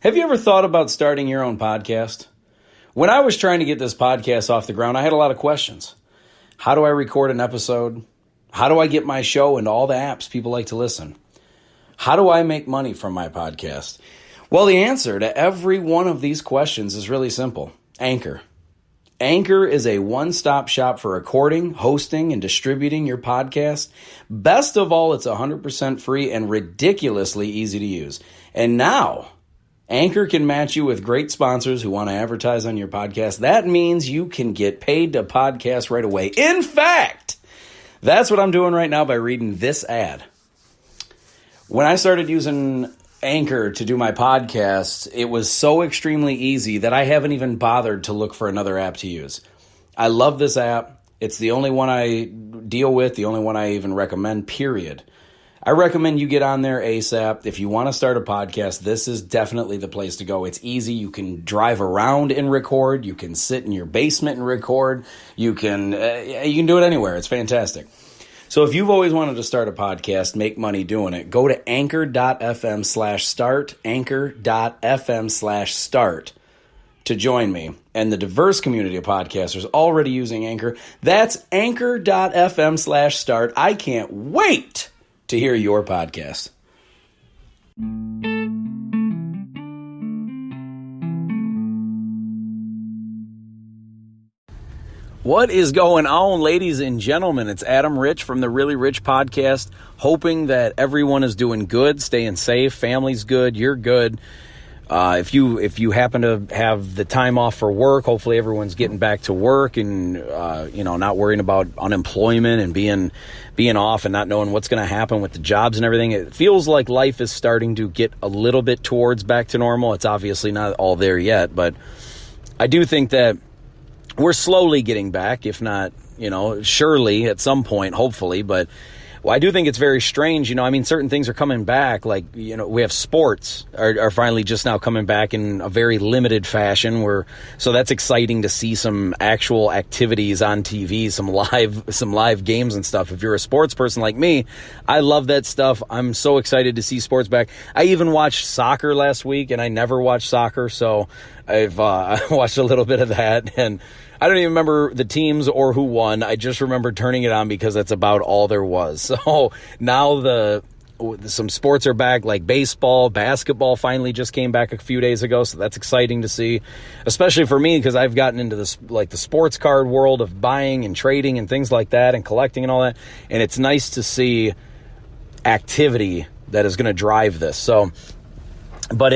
Have you ever thought about starting your own podcast? When I was trying to get this podcast off the ground, I had a lot of questions. How do I record an episode? How do I get my show into all the apps people like to listen? How do I make money from my podcast? Well, the answer to every one of these questions is really simple. Anchor. Anchor is a one-stop shop for recording, hosting, and distributing your podcast. Best of all, it's 100% free and ridiculously easy to use. And now, Anchor can match you with great sponsors who want to advertise on your podcast. That means you can get paid to podcast right away. In fact, that's what I'm doing right now by reading this ad. When I started using Anchor to do my podcast, it was so extremely easy that I haven't even bothered to look for another app to use. I love this app. It's the only one I deal with, the only one I even recommend, period. I recommend you get on there ASAP. If you want to start a podcast, this is definitely the place to go. It's easy. You can drive around and record. You can sit in your basement and record. You can do it anywhere. It's fantastic. So if you've always wanted to start a podcast, make money doing it, go to anchor.fm/start, anchor.fm/start to join me and the diverse community of podcasters already using Anchor. That's anchor.fm/start. I can't wait to hear your podcast. What is going on, ladies and gentlemen? It's Adam Rich from the Really Rich Podcast, hoping that everyone is doing good, staying safe, family's good, you're good. If you happen to have the time off for work, hopefully everyone's getting back to work and not worrying about unemployment and being off and not knowing what's going to happen with the jobs and everything. It feels like life is starting to get a little bit towards back to normal. It's obviously not all there yet, but I do think that we're slowly getting back, if not, surely at some point, hopefully, but I do think it's very strange. Certain things are coming back. Like, we have sports are finally just now coming back in a very limited fashion. So that's exciting to see some actual activities on TV, some live games and stuff. If you're a sports person like me, I love that stuff. I'm so excited to see sports back. I even watched soccer last week, and I never watched soccer, so I've watched a little bit of that, and I don't even remember the teams or who won. I just remember turning it on because that's about all there was. So now some sports are back, like baseball, basketball finally just came back a few days ago. So that's exciting to see, especially for me, because I've gotten into this, like the sports card world of buying and trading and things like that and collecting and all that. And it's nice to see activity that is going to drive this. So, but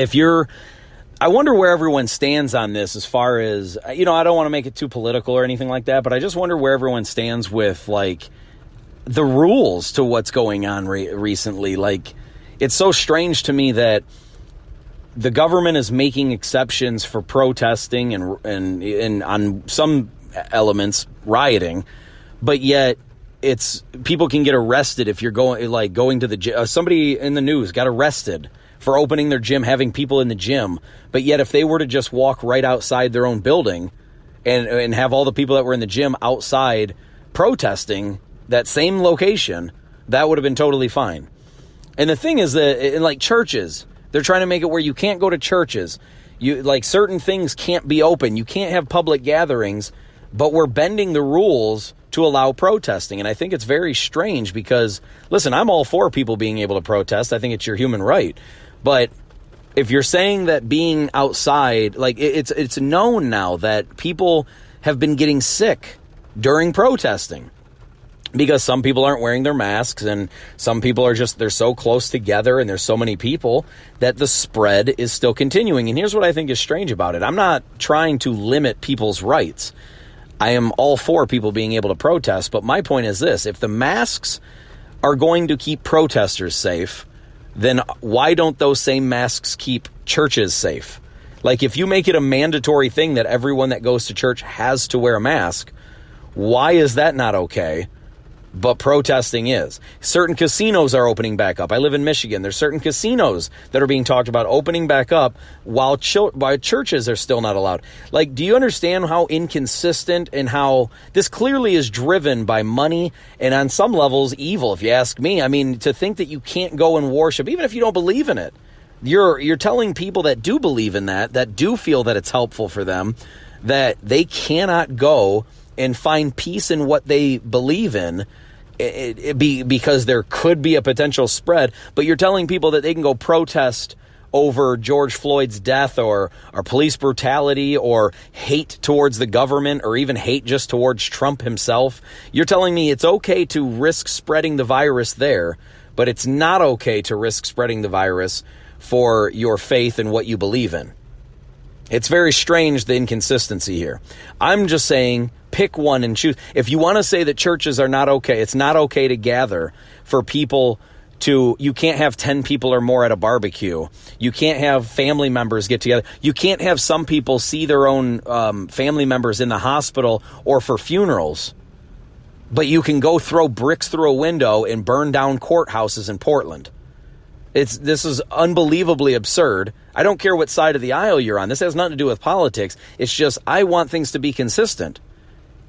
I wonder where everyone stands on this as far as, I don't want to make it too political or anything like that, but I just wonder where everyone stands with, like, the rules to what's going on recently. Like, it's so strange to me that the government is making exceptions for protesting and on some elements rioting, but yet people can get arrested if you're going to the gym. Somebody in the news got arrested for opening their gym, having people in the gym. But yet if they were to just walk right outside their own building and have all the people that were in the gym outside protesting that same location, that would have been totally fine. And the thing is that in like churches, they're trying to make it where you can't go to churches. Certain things can't be open. You can't have public gatherings, but we're bending the rules to allow protesting. And I think it's very strange because, listen, I'm all for people being able to protest. I think it's your human right. But if you're saying that being outside, like it's known now that people have been getting sick during protesting because some people aren't wearing their masks and some people they're so close together and there's so many people that the spread is still continuing. And here's what I think is strange about it. I'm not trying to limit people's rights. I am all for people being able to protest, but my point is this: if the masks are going to keep protesters safe, then why don't those same masks keep churches safe? Like, if you make it a mandatory thing that everyone that goes to church has to wear a mask, why is that not okay? But protesting is. Certain casinos are opening back up. I live in Michigan. There's certain casinos that are being talked about opening back up while churches are still not allowed. Like, do you understand how inconsistent and how this clearly is driven by money and on some levels evil, if you ask me? I mean, to think that you can't go and worship, even if you don't believe in it, You're telling people that do believe in that do feel that it's helpful for them, that they cannot go and find peace in what they believe in because there could be a potential spread. But you're telling people that they can go protest over George Floyd's death or police brutality or hate towards the government or even hate just towards Trump himself. You're telling me it's okay to risk spreading the virus there, but it's not okay to risk spreading the virus for your faith and what you believe in. It's very strange, the inconsistency here. I'm just saying, pick one and choose. If you want to say that churches are not okay, it's not okay to gather for people to, you can't have 10 people or more at a barbecue. You can't have family members get together. You can't have some people see their own family members in the hospital or for funerals. But you can go throw bricks through a window and burn down courthouses in Portland. This is unbelievably absurd. I don't care what side of the aisle you're on. This has nothing to do with politics. It's just I want things to be consistent.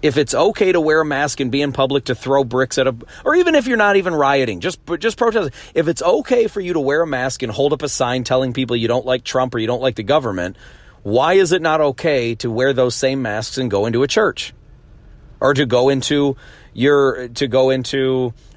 If it's okay to wear a mask and be in public, to throw bricks at or even if you're not even rioting, just protest. If it's okay for you to wear a mask and hold up a sign telling people you don't like Trump or you don't like the government, why is it not okay to wear those same masks and go into a church or to go into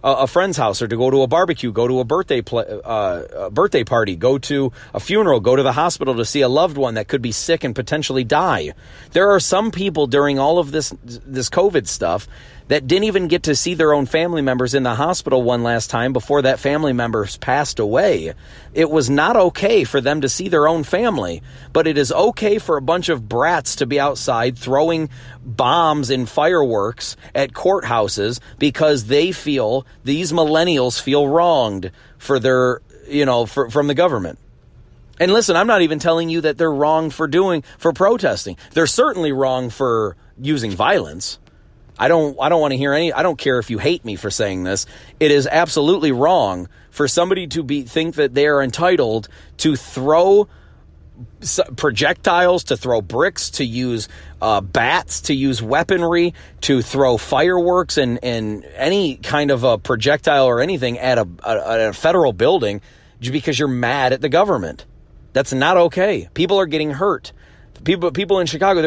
a friend's house or to go to a barbecue, go to a birthday party, go to a funeral, go to the hospital to see a loved one that could be sick and potentially die? There are some people during all of this COVID stuff that didn't even get to see their own family members in the hospital one last time before that family members passed away. It was not okay for them to see their own family, but it is okay for a bunch of brats to be outside throwing bombs and fireworks at courthouses because they feel, these millennials feel wronged for their, from the government. And listen, I'm not even telling you that they're wrong for protesting. They're certainly wrong for using violence. I don't want to hear I don't care if you hate me for saying this. It is absolutely wrong for somebody to think that they are entitled to throw projectiles, to throw bricks, to use bats, to use weaponry, to throw fireworks and any kind of a projectile or anything at a federal building because you're mad at the government. That's not okay. People are getting hurt. People in Chicago,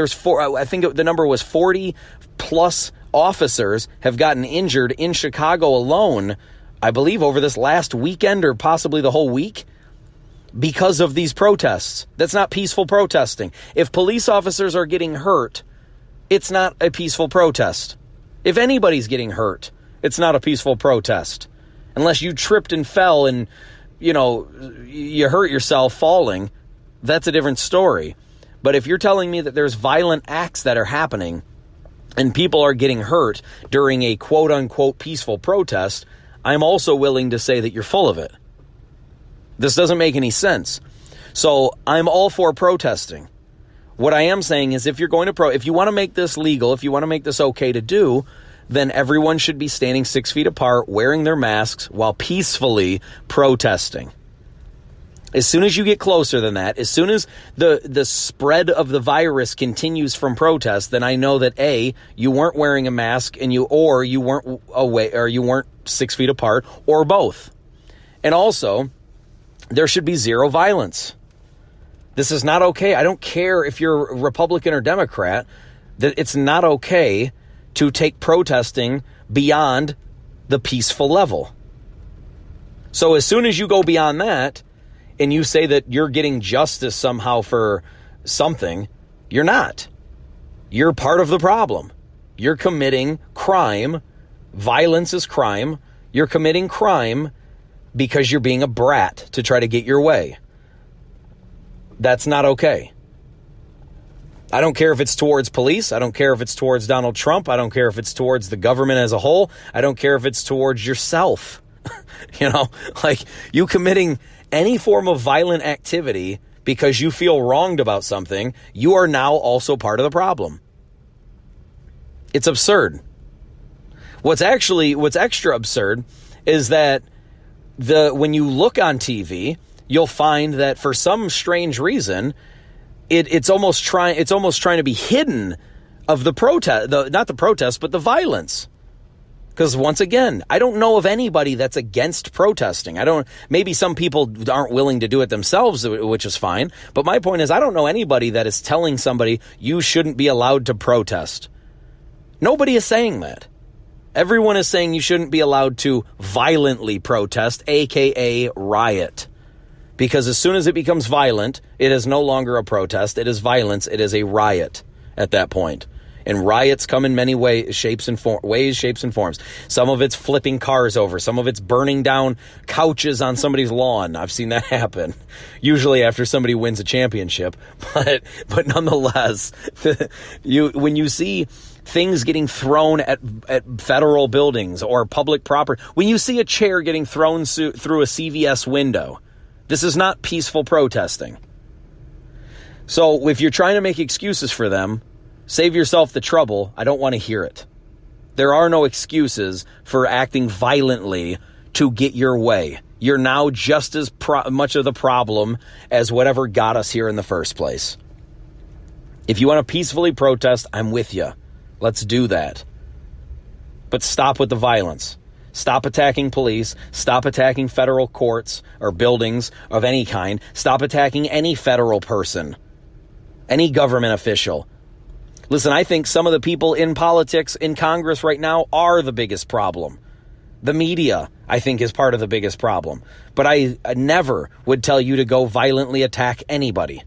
I think the number was 40 plus officers have gotten injured in Chicago alone, I believe over this last weekend or possibly the whole week because of these protests. That's not peaceful protesting. If police officers are getting hurt, it's not a peaceful protest. If anybody's getting hurt, it's not a peaceful protest. Unless you tripped and fell and, you hurt yourself falling, that's a different story. But if you're telling me that there's violent acts that are happening and people are getting hurt during a quote-unquote peaceful protest, I'm also willing to say that you're full of it. This doesn't make any sense. So I'm all for protesting. What I am saying is if you're going to if you want to make this legal, if you want to make this okay to do, then everyone should be standing 6 feet apart, wearing their masks while peacefully protesting. As soon as you get closer than that, as soon as the spread of the virus continues from protest, then I know that A, you weren't wearing a mask and you weren't away or you weren't 6 feet apart or both. And also, there should be zero violence. This is not okay. I don't care if you're Republican or Democrat, that it's not okay to take protesting beyond the peaceful level. So as soon as you go beyond that, and you say that you're getting justice somehow for something, you're not. You're part of the problem. You're committing crime. Violence is crime. You're committing crime because you're being a brat to try to get your way. That's not okay. I don't care if it's towards police. I don't care if it's towards Donald Trump. I don't care if it's towards the government as a whole. I don't care if it's towards yourself. You committing any form of violent activity because you feel wronged about something, you are now also part of the problem. It's absurd. What's extra absurd is that when you look on TV, you'll find that for some strange reason, it's almost trying to be hidden of the protest, not the protest, but the violence. Because once again, I don't know of anybody that's against protesting. Maybe some people aren't willing to do it themselves, which is fine. But my point is, I don't know anybody that is telling somebody you shouldn't be allowed to protest. Nobody is saying that. Everyone is saying you shouldn't be allowed to violently protest, aka riot. Because as soon as it becomes violent, it is no longer a protest. It is violence. It is a riot at that point. And riots come in many ways, shapes, and forms. Some of it's flipping cars over. Some of it's burning down couches on somebody's lawn. I've seen that happen. Usually after somebody wins a championship. But nonetheless, when you see things getting thrown at federal buildings or public property, when you see a chair getting thrown through a CVS window, this is not peaceful protesting. So if you're trying to make excuses for them, save yourself the trouble. I don't want to hear it. There are no excuses for acting violently to get your way. You're now just as much of the problem as whatever got us here in the first place. If you want to peacefully protest, I'm with you. Let's do that. But stop with the violence. Stop attacking police. Stop attacking federal courts or buildings of any kind. Stop attacking any federal person, any government official. Listen, I think some of the people in politics in Congress right now are the biggest problem. The media, I think, is part of the biggest problem. But I never would tell you to go violently attack anybody.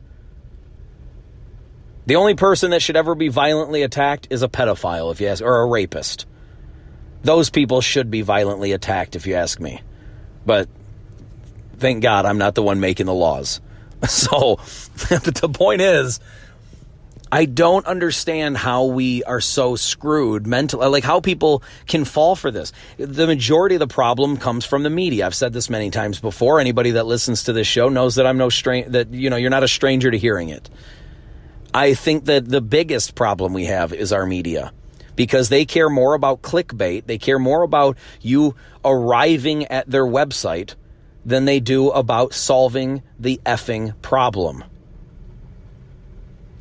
The only person that should ever be violently attacked is a pedophile, if you ask, or a rapist. Those people should be violently attacked, if you ask me. But thank God I'm not the one making the laws. So the point is, I don't understand how we are so screwed mentally, like how people can fall for this. The majority of the problem comes from the media. I've said this many times before. Anybody that listens to this show knows that I'm you're not a stranger to hearing it. I think that the biggest problem we have is our media, because they care more about clickbait. They care more about you arriving at their website than they do about solving the effing problem.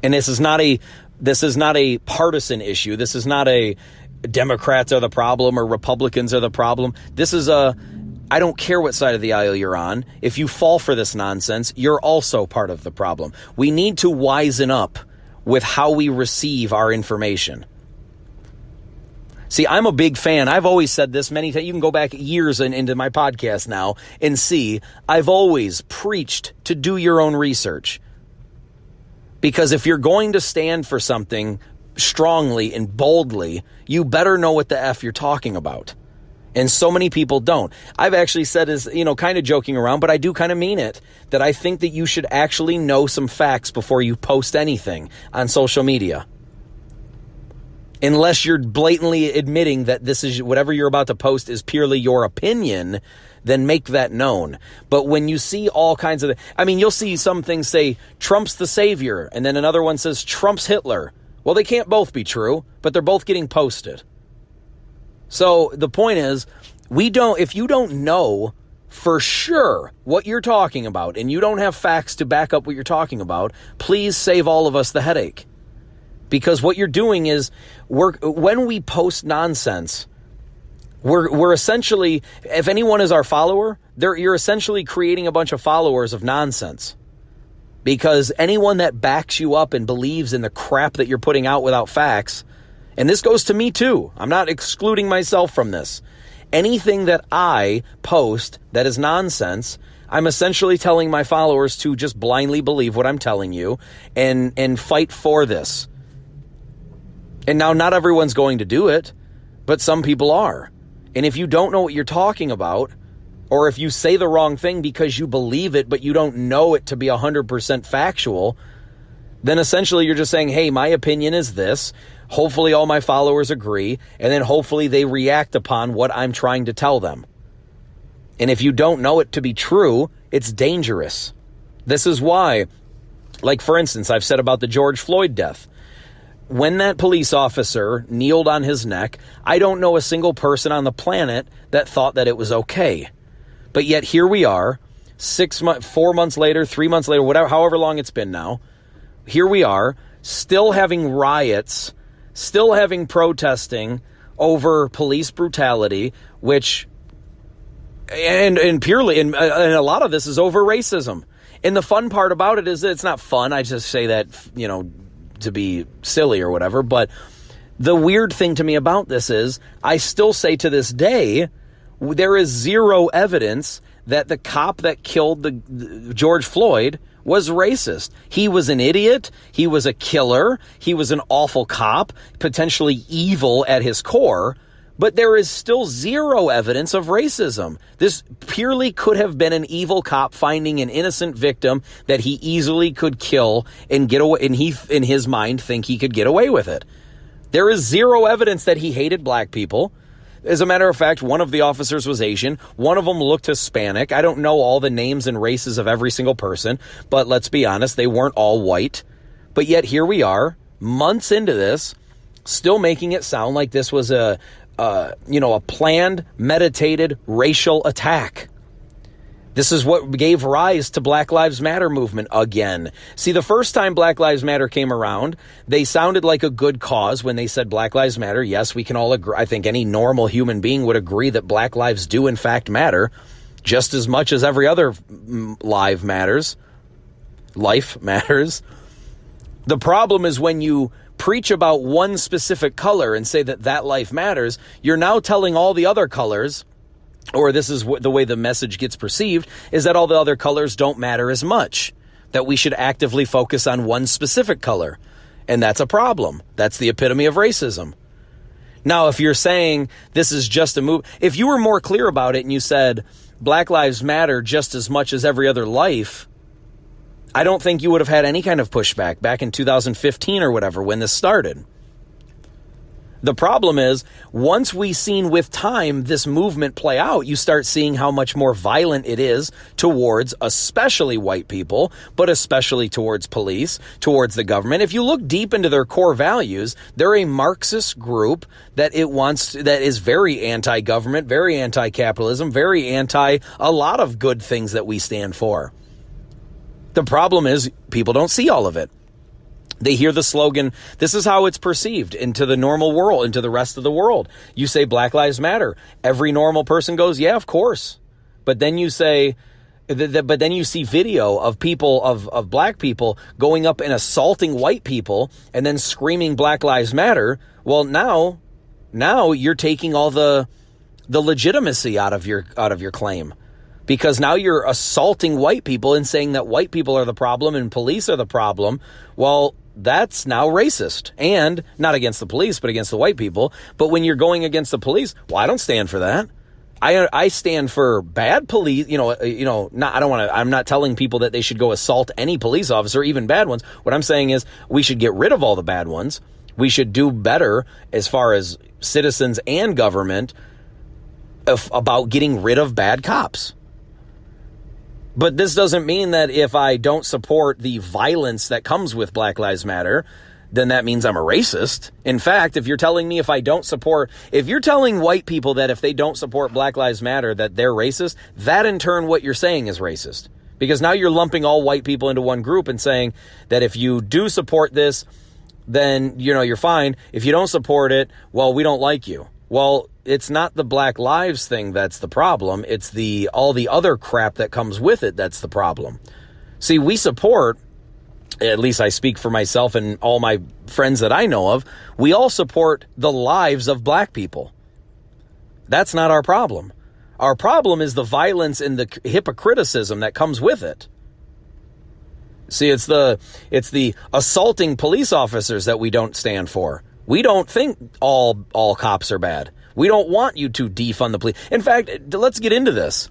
And this is not a partisan issue. This is not a Democrats are the problem or Republicans are the problem. This is I don't care what side of the aisle you're on. If you fall for this nonsense, you're also part of the problem. We need to wisen up with how we receive our information. See, I'm a big fan. I've always said this many times. You can go back years into my podcast now and see I've always preached to do your own research. Because if you're going to stand for something strongly and boldly, you better know what the F you're talking about. And so many people don't. I've actually said, kind of joking around, but I do kind of mean it, that I think that you should actually know some facts before you post anything on social media. Unless you're blatantly admitting that this is whatever you're about to post is purely your opinion, then make that known. But when you see all kinds of, you'll see some things say Trump's the savior, and then another one says Trump's Hitler. Well, they can't both be true, but they're both getting posted. So the point is, if you don't know for sure what you're talking about, and you don't have facts to back up what you're talking about, please save all of us the headache. Because what you're doing is, when we post nonsense, we're essentially, if anyone is our follower, you're essentially creating a bunch of followers of nonsense. Because anyone that backs you up and believes in the crap that you're putting out without facts, and this goes to me too, I'm not excluding myself from this. Anything that I post that is nonsense, I'm essentially telling my followers to just blindly believe what I'm telling you and fight for this. And now not everyone's going to do it, but some people are. And if you don't know what you're talking about, or if you say the wrong thing because you believe it, but you don't know it to be 100% factual, then essentially you're just saying, hey, my opinion is this. Hopefully all my followers agree, and then hopefully they react upon what I'm trying to tell them. And if you don't know it to be true, it's dangerous. This is why, like for instance, I've said about the George Floyd death. When that police officer kneeled on his neck, I don't know a single person on the planet that thought that it was okay. But yet here we are, 4 months later, 3 months later, whatever, however long it's been now, here we are, still having riots, still having protesting over police brutality, which, and a lot of this is over racism. And the fun part about it is that it's not fun. I just say that, to be silly or whatever. But the weird thing to me about this is I still say to this day, there is zero evidence that the cop that killed the George Floyd was racist. He was an idiot. He was a killer. He was an awful cop, potentially evil at his core. But there is still zero evidence of racism. This purely could have been an evil cop finding an innocent victim that he easily could kill and get away. And he, in his mind, think he could get away with it. There is zero evidence that he hated black people. As a matter of fact, one of the officers was Asian. One of them looked Hispanic. I don't know all the names and races of every single person, but let's be honest, they weren't all white. But yet here we are, months into this, still making it sound like this was a planned, meditated racial attack. This is what gave rise to Black Lives Matter movement again. See, the first time Black Lives Matter came around, they sounded like a good cause when they said Black Lives Matter. Yes, we can all agree. I think any normal human being would agree that black lives do in fact matter just as much as every other life matters. The problem is when you preach about one specific color and say that life matters, you're now telling all the other colors, or this is the way the message gets perceived, is that all the other colors don't matter as much, that we should actively focus on one specific color. And that's a problem. That's the epitome of racism. Now, if you're saying this is just a move, if you were more clear about it and you said Black Lives Matter just as much as every other life, I don't think you would have had any kind of pushback back in 2015 or whatever when this started. The problem is, once we've seen with time this movement play out, you start seeing how much more violent it is towards especially white people, but especially towards police, towards the government. If you look deep into their core values, they're a Marxist group that is very anti-government, very anti-capitalism, very anti a lot of good things that we stand for. The problem is people don't see all of it. They hear the slogan, this is how it's perceived into the normal world, into the rest of the world. You say Black Lives Matter. Every normal person goes, yeah, of course. But then you say, but then you see video of people, of black people going up and assaulting white people and then screaming Black Lives Matter. Well, now you're taking all the legitimacy out of your claim. Because now you're assaulting white people and saying that white people are the problem and police are the problem. Well, that's now racist, and not against the police, but against the white people. But when you're going against the police, well, I don't stand for that. I stand for bad police. I'm not telling people that they should go assault any police officer, even bad ones. What I'm saying is we should get rid of all the bad ones. We should do better as far as citizens and government about getting rid of bad cops. But this doesn't mean that if I don't support the violence that comes with Black Lives Matter, then that means I'm a racist. In fact, if you're telling white people that if they don't support Black Lives Matter, that they're racist, that in turn, what you're saying is racist. Because now you're lumping all white people into one group and saying that if you do support this, then, you're fine. If you don't support it, well, we don't like you. Well, it's not the Black Lives thing that's the problem. It's all the other crap that comes with it that's the problem. See, we support, at least I speak for myself and all my friends that I know of, we all support the lives of black people. That's not our problem. Our problem is the violence and the hypocriticism that comes with it. See, it's the assaulting police officers that we don't stand for. We don't think all cops are bad. We don't want you to defund the police. In fact, let's get into this.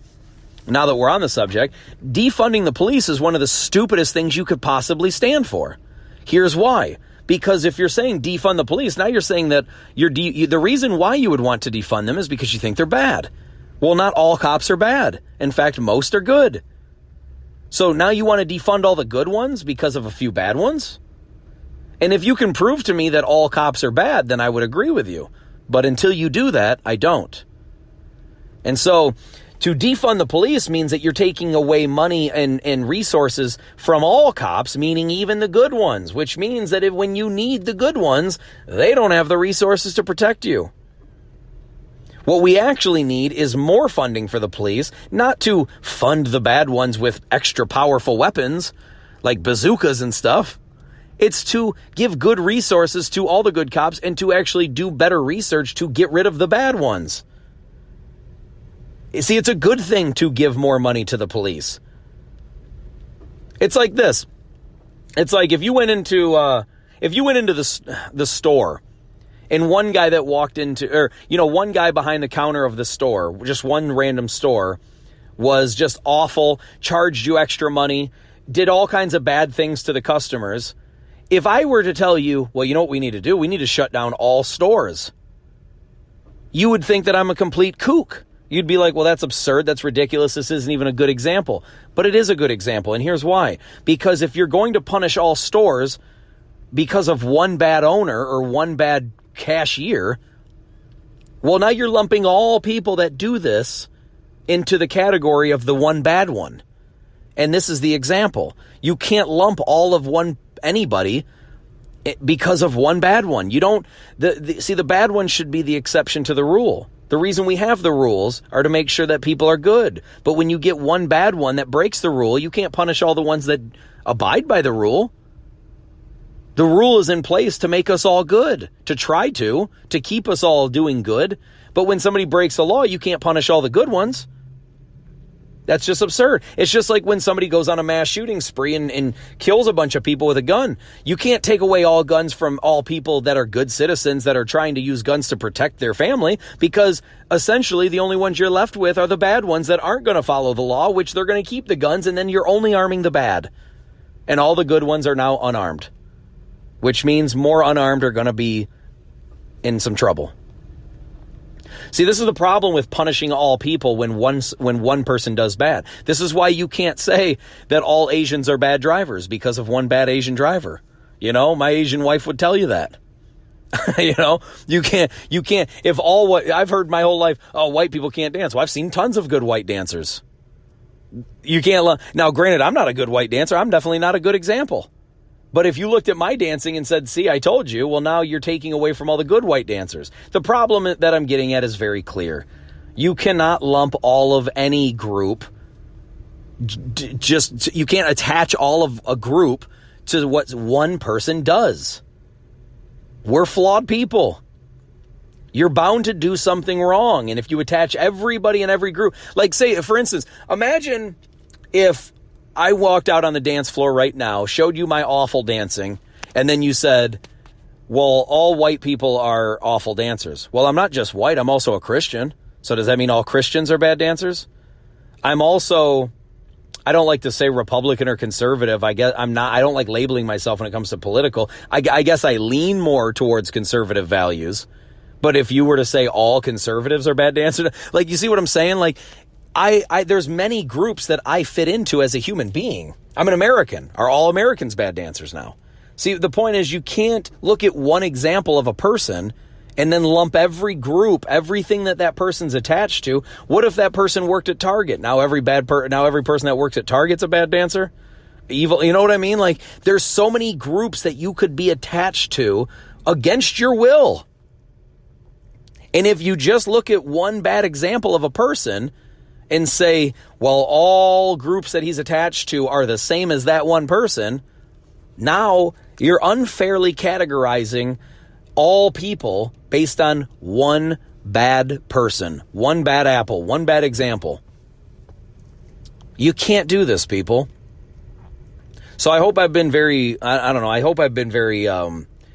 Now that we're on the subject, defunding the police is one of the stupidest things you could possibly stand for. Here's why. Because if you're saying defund the police, now you're saying that the reason why you would want to defund them is because you think they're bad. Well, not all cops are bad. In fact, most are good. So now you want to defund all the good ones because of a few bad ones? And if you can prove to me that all cops are bad, then I would agree with you. But until you do that, I don't. And so to defund the police means that you're taking away money and resources from all cops, meaning even the good ones, which means that when you need the good ones, they don't have the resources to protect you. What we actually need is more funding for the police, not to fund the bad ones with extra powerful weapons like bazookas and stuff. It's to give good resources to all the good cops and to actually do better research to get rid of the bad ones. You see, it's a good thing to give more money to the police. It's like this. It's like if you went into the store, and one guy that walked into, or, one guy behind the counter of the store, just one random store, was just awful, charged you extra money, did all kinds of bad things to the customers. If I were to tell you, well, you know what we need to do? We need to shut down all stores. You would think that I'm a complete kook. You'd be like, well, that's absurd. That's ridiculous. This isn't even a good example. But it is a good example. And here's why. Because if you're going to punish all stores because of one bad owner or one bad cashier, well, now you're lumping all people that do this into the category of the one bad one. And this is the example. You can't lump all of anybody because of one bad one. You don't, the bad one should be the exception to the rule. The reason we have the rules are to make sure that people are good. But when you get one bad one that breaks the rule, you can't punish all the ones that abide by the rule. The rule is in place to make us all good, to try to keep us all doing good. But when somebody breaks the law, you can't punish all the good ones. That's just absurd. It's just like when somebody goes on a mass shooting spree and kills a bunch of people with a gun. You can't take away all guns from all people that are good citizens that are trying to use guns to protect their family, because essentially the only ones you're left with are the bad ones that aren't going to follow the law, which they're going to keep the guns, and then you're only arming the bad. And all the good ones are now unarmed, which means more unarmed are going to be in some trouble. See, this is the problem with punishing all people when one person does bad. This is why you can't say that all Asians are bad drivers because of one bad Asian driver. My Asian wife would tell you that. You can't, I've heard my whole life, white people can't dance. Well, I've seen tons of good white dancers. You can't, now granted, I'm not a good white dancer. I'm definitely not a good example. But if you looked at my dancing and said, see, I told you, well, now you're taking away from all the good white dancers. The problem that I'm getting at is very clear. You cannot lump all of any group. You can't attach all of a group to what one person does. We're flawed people. You're bound to do something wrong. And if you attach everybody in every group, like say, for instance, imagine if I walked out on the dance floor right now, showed you my awful dancing, and then you said, well, all white people are awful dancers. Well, I'm not just white, I'm also a Christian. So does that mean all Christians are bad dancers? I don't like to say Republican or conservative. I don't like labeling myself when it comes to political. I guess I lean more towards conservative values. But if you were to say all conservatives are bad dancers, like, you see what I'm saying? Like, there's many groups that I fit into as a human being. I'm an American. Are all Americans bad dancers now? See, the point is you can't look at one example of a person and then lump every group, everything that person's attached to. What if that person worked at Target? Now every person that works at Target's a bad dancer? Evil, you know what I mean? Like, there's so many groups that you could be attached to against your will. And if you just look at one bad example of a person and say, well, all groups that he's attached to are the same as that one person, now you're unfairly categorizing all people based on one bad person, one bad apple, one bad example. You can't do this, people. So I hope I've been very,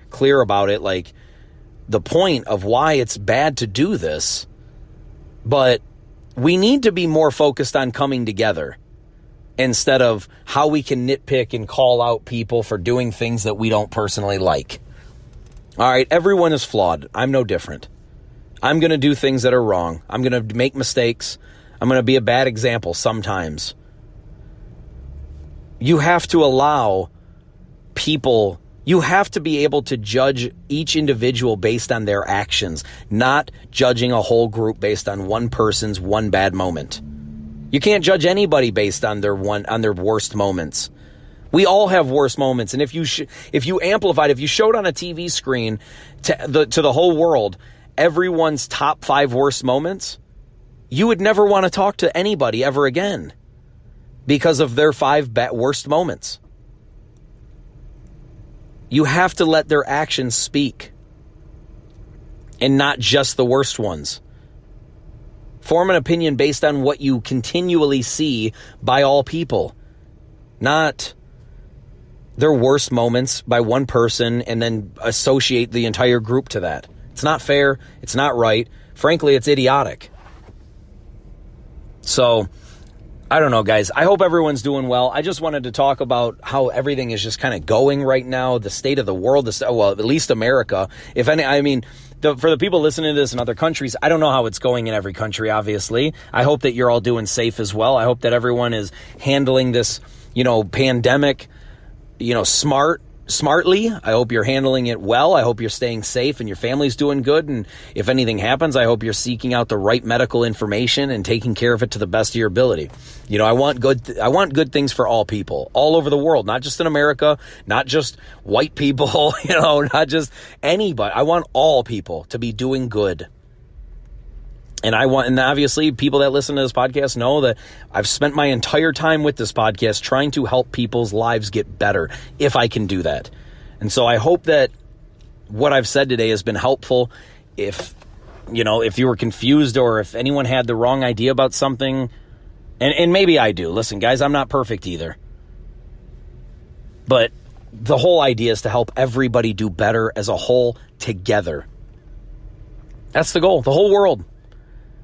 clear about it, like the point of why it's bad to do this. But we need to be more focused on coming together instead of how we can nitpick and call out people for doing things that we don't personally like. All right, everyone is flawed. I'm no different. I'm going to do things that are wrong. I'm going to make mistakes. I'm going to be a bad example sometimes. You have to allow people, you have to be able to judge each individual based on their actions, not judging a whole group based on one person's one bad moment. You can't judge anybody based on their worst moments. We all have worst moments, and if you showed on a TV screen to the whole world everyone's top 5 worst moments, you would never want to talk to anybody ever again because of their 5 worst moments. You have to let their actions speak and not just the worst ones. Form an opinion based on what you continually see by all people, not their worst moments by one person and then associate the entire group to that. It's not fair. It's not right. Frankly, it's idiotic. So, I don't know, guys. I hope everyone's doing well. I just wanted to talk about how everything is just kind of going right now, the state of the world, well, at least America. If any, I mean, for the people listening to this in other countries, I don't know how it's going in every country, obviously. I hope that you're all doing safe as well. I hope that everyone is handling this, pandemic, smartly. I hope you're handling it well. I hope you're staying safe and your family's doing good. And if anything happens, I hope you're seeking out the right medical information and taking care of it to the best of your ability. I want good things for all people all over the world, not just in America, not just white people, not just anybody. I want all people to be doing good. And obviously people that listen to this podcast know that I've spent my entire time with this podcast trying to help people's lives get better if I can do that. And so I hope that what I've said today has been helpful. If you were confused or if anyone had the wrong idea about something, and maybe I do. Listen, guys, I'm not perfect either. But the whole idea is to help everybody do better as a whole together. That's the goal, the whole world.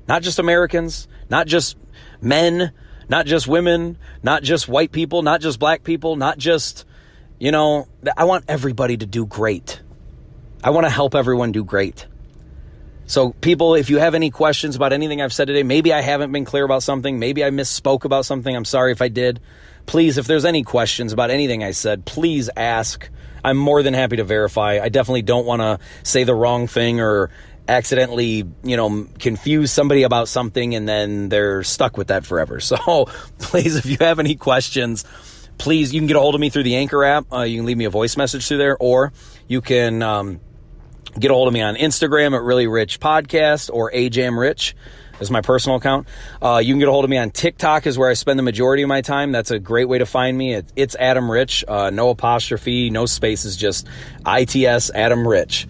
Not just Americans, not just men, not just women, not just white people, not just black people, not just, I want everybody to do great. I want to help everyone do great. So people, if you have any questions about anything I've said today, maybe I haven't been clear about something, maybe I misspoke about something, I'm sorry if I did. Please, if there's any questions about anything I said, please ask. I'm more than happy to verify. I definitely don't want to say the wrong thing or accidentally, confuse somebody about something and then they're stuck with that forever. So please, if you have any questions, please, you can get a hold of me through the Anchor app. You can leave me a voice message through there, or you can get a hold of me on Instagram at Really Rich Podcast or AJamRich is my personal account. You can get a hold of me on TikTok is where I spend the majority of my time. That's a great way to find me. It's Adam Rich, no apostrophe, no spaces, just ITS Adam Rich.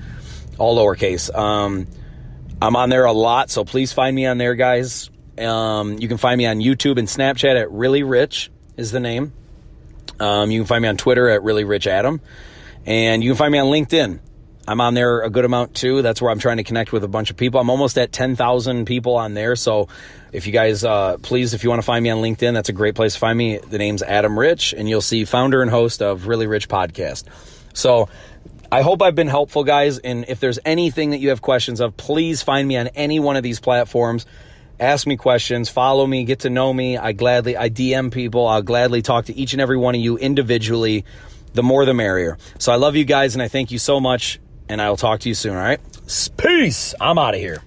All lowercase. I'm on there a lot, so please find me on there, guys. You can find me on YouTube and Snapchat at Really Rich is the name. You can find me on Twitter at Really Rich Adam. And you can find me on LinkedIn. I'm on there a good amount too. That's where I'm trying to connect with a bunch of people. I'm almost at 10,000 people on there. So if you guys, please, if you want to find me on LinkedIn, that's a great place to find me. The name's Adam Rich, and you'll see founder and host of Really Rich Podcast. So I hope I've been helpful, guys, and if there's anything that you have questions of, please find me on any one of these platforms. Ask me questions, follow me, get to know me. I DM people. I'll gladly talk to each and every one of you individually. The more, the merrier. So I love you guys, and I thank you so much, and I'll talk to you soon, all right? Peace. I'm out of here.